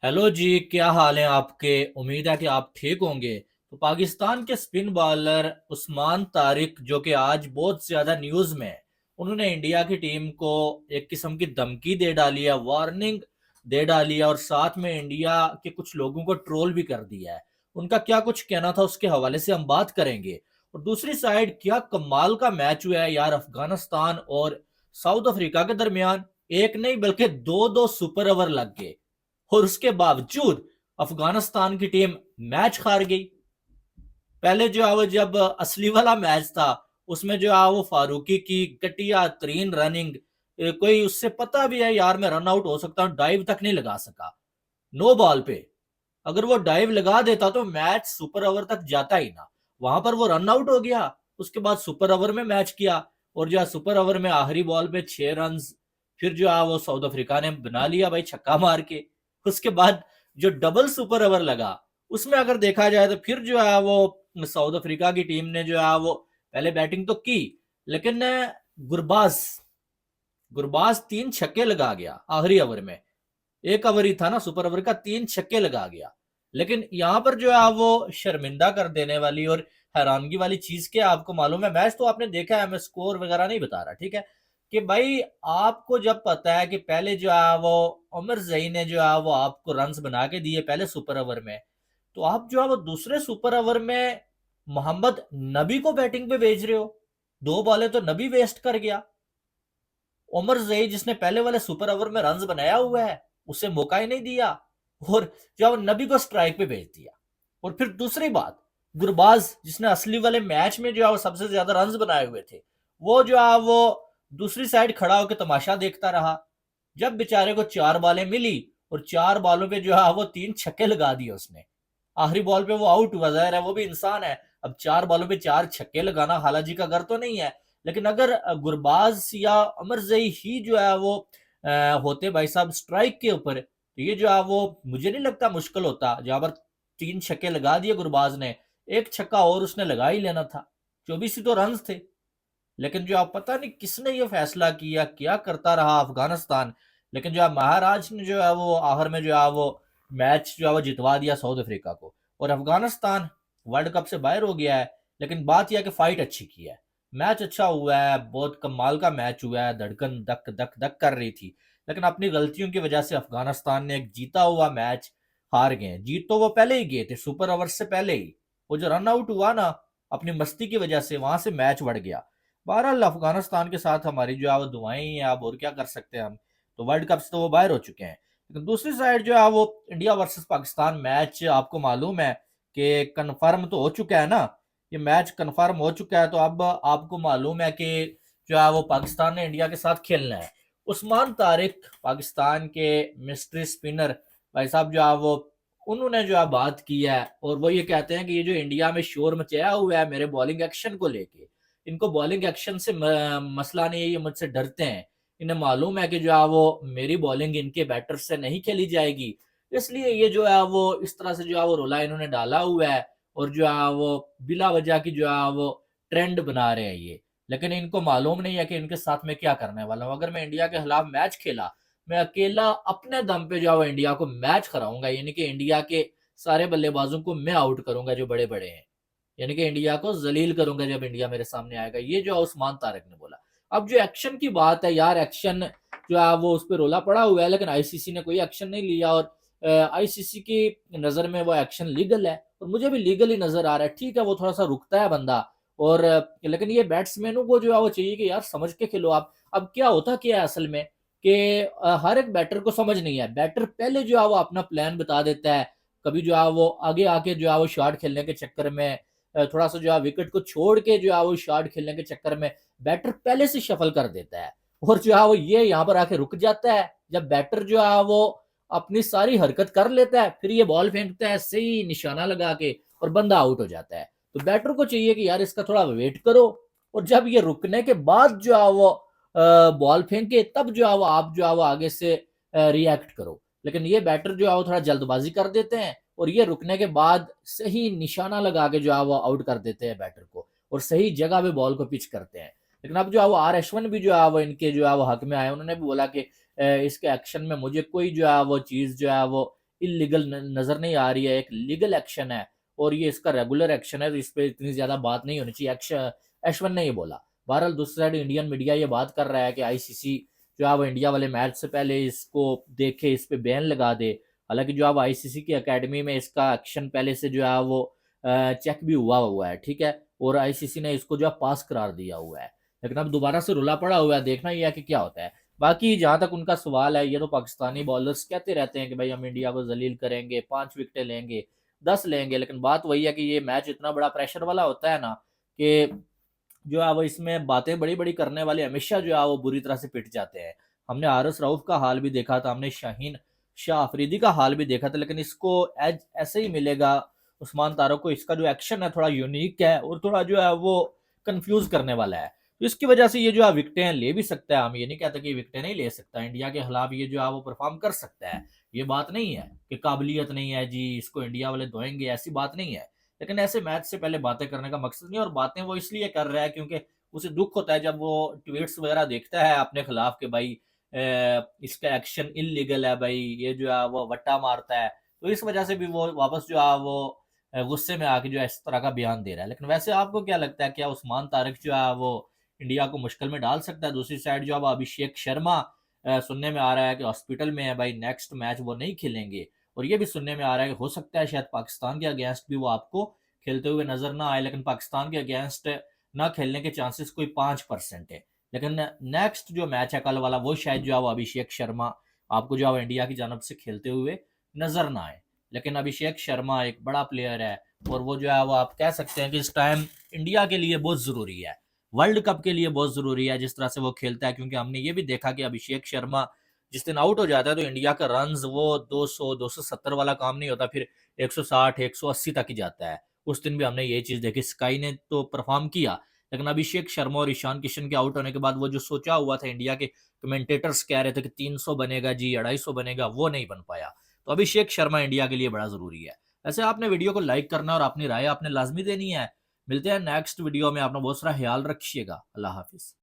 Hello जी, क्या हाल है आपके। उम्मीद है कि आप ठीक होंगे। तो पाकिस्तान के स्पिन बॉलर उस्मान तारिक जो कि आज बहुत ज्यादा न्यूज में है, उन्होंने इंडिया की टीम को एक किस्म की धमकी दे डाली है, वार्निंग दे डाली है और साथ में इंडिया के कुछ लोगों को ट्रोल भी कर दिया है। उनका क्या कुछ कहना था उसके हवाले से हम बात करेंगे। और दूसरी साइड क्या कमाल का मैच हुआ है यार, अफगानिस्तान और साउथ अफ्रीका के दरमियान। एक नहीं बल्कि दो दो सुपर ओवर लग गए और उसके बावजूद अफगानिस्तान की टीम मैच हार गई। पहले जो है वो जब असली वाला मैच था, उसमें जो है वो फारूकी की घटिया तरीन रनिंग, कोई उससे पता भी है यार मैं रन आउट हो सकता हूं, डाइव तक नहीं लगा सका। नो बॉल पे अगर वो डाइव लगा देता तो मैच सुपर ओवर तक जाता ही ना। वहां पर वो रन आउट हो गया। उसके बाद सुपर ओवर में मैच किया और जो है सुपर ओवर में आखिरी बॉल पे 6 रन फिर जो है वो साउथ अफ्रीका ने बना लिया भाई, छक्का मार के। उसके बाद जो डबल सुपर ओवर लगा, उसमें अगर देखा जाए तो फिर जो है वो साउथ अफ्रीका की टीम ने जो है वो पहले बैटिंग तो की, लेकिन गुरबाज गुरबाज 3 छक्के लगा गया आखिरी ओवर में। एक ओवर ही था ना सुपर ओवर का, 3 छक्के लगा गया। लेकिन यहां पर जो है वो शर्मिंदा कर देने वाली और हैरानगी वाली चीज क्या आपको मालूम है। मैच तो आपने देखा है, मैं स्कोर वगैरह नहीं बता रहा, ठीक है। कि भाई आपको जब पता है कि पहले जो है वो उमर जई ने जो है वो आपको रन्स बना के दिए पहले सुपर ओवर में, तो आप जो है वो दूसरे सुपर ओवर में मोहम्मद नबी को बैटिंग पे भेज रहे हो। 2 बॉलें तो नबी वेस्ट कर गया। उमर जई जिसने पहले वाले सुपर ओवर में रन्स बनाया हुआ है, उसे मौका ही नहीं दिया और जब नबी को स्ट्राइक पे भेज दिया। और फिर दूसरी बात, गुरबाज जिसने असली वाले मैच में जो है वो सबसे ज्यादा रन्स बनाए हुए थे, वो जो है वो दूसरी साइड खड़ा होकर तमाशा देखता रहा। जब बेचारे को 4 बॉलें मिली और 4 बॉलों पे जो है वो 3 छक्के लगा दिए उसने। आखिरी बॉल पे वो आउट हुआ, जाहिर है वो भी इंसान है। अब 4 बॉलों पे 4 छक्के लगाना हालाजी का घर तो नहीं है। लेकिन अगर गुरबाज या अमरजई ही जो है वो होते भाई साहब स्ट्राइक के ऊपर, तो ये जो है वो मुझे नहीं लगता मुश्किल होता। जहां पर 3 छक्के लगा दिए गुरबाज ने, एक छक्का और उसने लगा ही लेना था। 24 ही तो रन थे। लेकिन जो आप पता नहीं किसने ये फैसला किया, क्या करता रहा अफगानिस्तान। लेकिन जो है महाराज ने जो है वो आखिर में जो है वो मैच जो है वो जितवा दिया साउथ अफ्रीका को, और अफगानिस्तान वर्ल्ड कप से बाहर हो गया है। लेकिन बात यह है कि फाइट अच्छी की है, मैच अच्छा हुआ है, बहुत कमाल का मैच हुआ है, धड़कन धक धक धक कर रही थी। लेकिन अपनी गलतियों की वजह से अफगानिस्तान ने एक जीता हुआ मैच हार गए। जीत तो वो पहले ही गए थे सुपर ओवर से पहले ही, वो जो रन आउट हुआ ना अपनी मस्ती की वजह से, वहां से मैच बढ़ गया। बहरहाल अफगानिस्तान के साथ हमारी जो है वो दुआएं ही हैं, अब और क्या कर सकते हैं हम। तो वर्ल्ड कप से तो वो बाहर हो चुके हैं। लेकिन दूसरी साइड जो है वो इंडिया वर्सेस पाकिस्तान मैच आपको मालूम है कि कंफर्म तो हो चुका है ना। ये मैच कंफर्म हो चुका है, तो अब आपको मालूम है कि जो है वो पाकिस्तान ने इंडिया के साथ खेलना है। उस्मान तारिक पाकिस्तान के मिस्ट्री स्पिनर भाई साहब जो है वो, उन्होंने जो है बात की है और वो ये कहते हैं कि ये जो इंडिया में शोर मचाया हुआ है मेरे बॉलिंग एक्शन को लेके, इनको बॉलिंग एक्शन से मसला नहीं है, ये मुझसे डरते हैं। इन्हें मालूम है कि जो है वो मेरी बॉलिंग इनके बैटर से नहीं खेली जाएगी, इसलिए ये जो है वो इस तरह से जो है वो रोला इन्होंने डाला हुआ है और जो है वो बिला वजह की जो है वो ट्रेंड बना रहे हैं ये। लेकिन इनको मालूम नहीं है कि इनके साथ में क्या करने वाला हूँ। अगर मैं इंडिया के खिलाफ मैच खेला, मैं अकेला अपने दम पे जो है वो इंडिया को मैच कराऊंगा, यानी कि इंडिया के सारे बल्लेबाजों को मैं आउट करूंगा जो बड़े बड़े हैं, यानी कि इंडिया को जलील करूंगा जब इंडिया मेरे सामने आएगा। ये जो उस्मान तारिक ने बोला। अब जो एक्शन की बात है यार, एक्शन जो है वो उस पर रोला पड़ा हुआ है, लेकिन आईसीसी ने कोई एक्शन नहीं लिया और आईसीसी की नजर में वो एक्शन लीगल है और मुझे भी लीगल ही नजर आ रहा है। ठीक है वो थोड़ा सा रुकता है बंदा और लेकिन ये बैट्समैनों को जो है वो चाहिए कि यार समझ के खेलो आप। अब क्या होता क्या है असल में कि हर एक बैटर को समझ नहीं है, बैटर पहले जो है वो अपना प्लान बता देता है। कभी जो है वो आगे आके जो है वो शॉट खेलने के चक्कर में थोड़ा सा जो है विकेट को छोड़ के जो है वो शॉट खेलने के चक्कर में बैटर पहले से शफल कर देता है और जो है वो ये यहाँ पर आके रुक जाता है। जब बैटर जो है वो अपनी सारी हरकत कर लेता है, फिर ये बॉल फेंकता है सही निशाना लगा के और बंदा आउट हो जाता है। तो बैटर को चाहिए कि यार इसका थोड़ा वेट करो और जब ये रुकने के बाद जो है वो बॉल फेंके, तब जो है वो आप जो है वो आगे से रिएक्ट करो। लेकिन ये बैटर जो है वो थोड़ा जल्दबाजी कर देते हैं और ये रुकने के बाद सही निशाना लगा के जो है वो आउट कर देते हैं बैटर को और सही जगह पे बॉल को पिच करते हैं। लेकिन अब जो है वो आर अश्विन भी जो है वो इनके जो है वो हक में आए, उन्होंने भी बोला कि इसके एक्शन में मुझे कोई जो है वो चीज जो है वो इलीगल नजर नहीं आ रही है, एक लीगल एक्शन है और ये इसका रेगुलर एक्शन है, तो इस पे इतनी ज्यादा बात नहीं होनी चाहिए। एशवन ने ये बोला। बहरहाल दूसरी साइड इंडियन मीडिया ये बात कर रहा है कि आईसीसी जो है वो इंडिया वाले मैच से पहले इसको देखे, इस पे बैन लगा दे। हालांकि जो अब आईसीसी की एकेडमी में इसका एक्शन पहले से जो है वो चेक भी हुआ हुआ है, ठीक है, और आईसीसी ने इसको जो है पास करार दिया हुआ है। लेकिन अब दोबारा से रुला पड़ा हुआ है, देखना ही है कि क्या होता है। बाकी जहां तक उनका सवाल है, ये तो पाकिस्तानी बॉलर्स कहते रहते हैं कि भाई हम इंडिया को जलील करेंगे, 5 विकेटें लेंगे, 10 लेंगे, लेकिन बात वही है कि ये मैच इतना बड़ा प्रेशर वाला होता है ना कि जो है वो इसमें बातें बड़ी बड़ी करने वाले हमेशा जो है वो बुरी तरह से पिट जाते हैं। हमने आरस रऊफ का हाल भी देखा था, हमने शाहीन शाह अफरीदी का हाल भी देखा था, लेकिन इसको एज ऐसे ही मिलेगा उस्मान तारक को। इसका जो एक्शन है थोड़ा यूनिक है और थोड़ा जो है वो कंफ्यूज करने वाला है, तो इसकी वजह से ये जो है विकटें ले भी सकता है। हम ये नहीं कहते कि विकटें नहीं ले सकता, इंडिया के खिलाफ ये जो है वो परफॉर्म कर सकता है। ये बात नहीं है कि काबिलियत नहीं है जी, इसको इंडिया वाले धोएंगे, ऐसी बात नहीं है। लेकिन ऐसे मैच से पहले बातें करने का मकसद नहीं, और बातें वो इसलिए कर रहा है क्योंकि उसे दुख होता है जब वो ट्वीट्स वगैरह देखता है अपने खिलाफ कि भाई इसका एक्शन इलीगल है, भाई ये जो है वो वट्टा मारता है। तो इस वजह से भी वो वापस जो है वो गुस्से में आके जो है इस तरह का बयान दे रहा है। लेकिन वैसे आपको क्या लगता है, क्या उस्मान तारिक जो है वो इंडिया को मुश्किल में डाल सकता है? दूसरी साइड जो अब अभिषेक शर्मा सुनने में आ रहा है कि हॉस्पिटल में है भाई, नेक्स्ट मैच वो नहीं खेलेंगे। और ये भी सुनने में आ रहा है कि हो सकता है शायद पाकिस्तान के अगेंस्ट भी वो आपको खेलते हुए नजर ना आए, लेकिन पाकिस्तान के अगेंस्ट ना खेलने के चांसेस कोई 5% है। लेकिन नेक्स्ट जो मैच है कल वाला, वो शायद जो है वो अभिषेक शर्मा आपको जो है इंडिया की जानब से खेलते हुए नजर ना आए। लेकिन अभिषेक शर्मा एक बड़ा प्लेयर है और वो जो है वो आप कह सकते हैं कि इस टाइम इंडिया के लिए बहुत जरूरी है, वर्ल्ड कप के लिए बहुत जरूरी है जिस तरह से वो खेलता है। क्योंकि हमने ये भी देखा कि अभिषेक शर्मा जिस दिन आउट हो जाता है तो इंडिया का रन्स वो 200 270 वाला काम नहीं होता, फिर 160 180 तक ही जाता है। उस दिन भी हमने ये चीज देखी, स्काई ने तो परफॉर्म किया, लेकिन अभिषेक शर्मा और ईशान किशन के आउट होने के बाद वो जो सोचा हुआ था, इंडिया के कमेंटेटर्स कह रहे थे कि 300 बनेगा जी, 250 बनेगा, वो नहीं बन पाया। तो अभिषेक शर्मा इंडिया के लिए बड़ा जरूरी है। वैसे आपने वीडियो को लाइक करना और अपनी राय आपने लाजमी देनी है। मिलते हैं नेक्स्ट वीडियो में, अपना बहुत सारा ख्याल रखिएगा। अल्लाह हाफिज।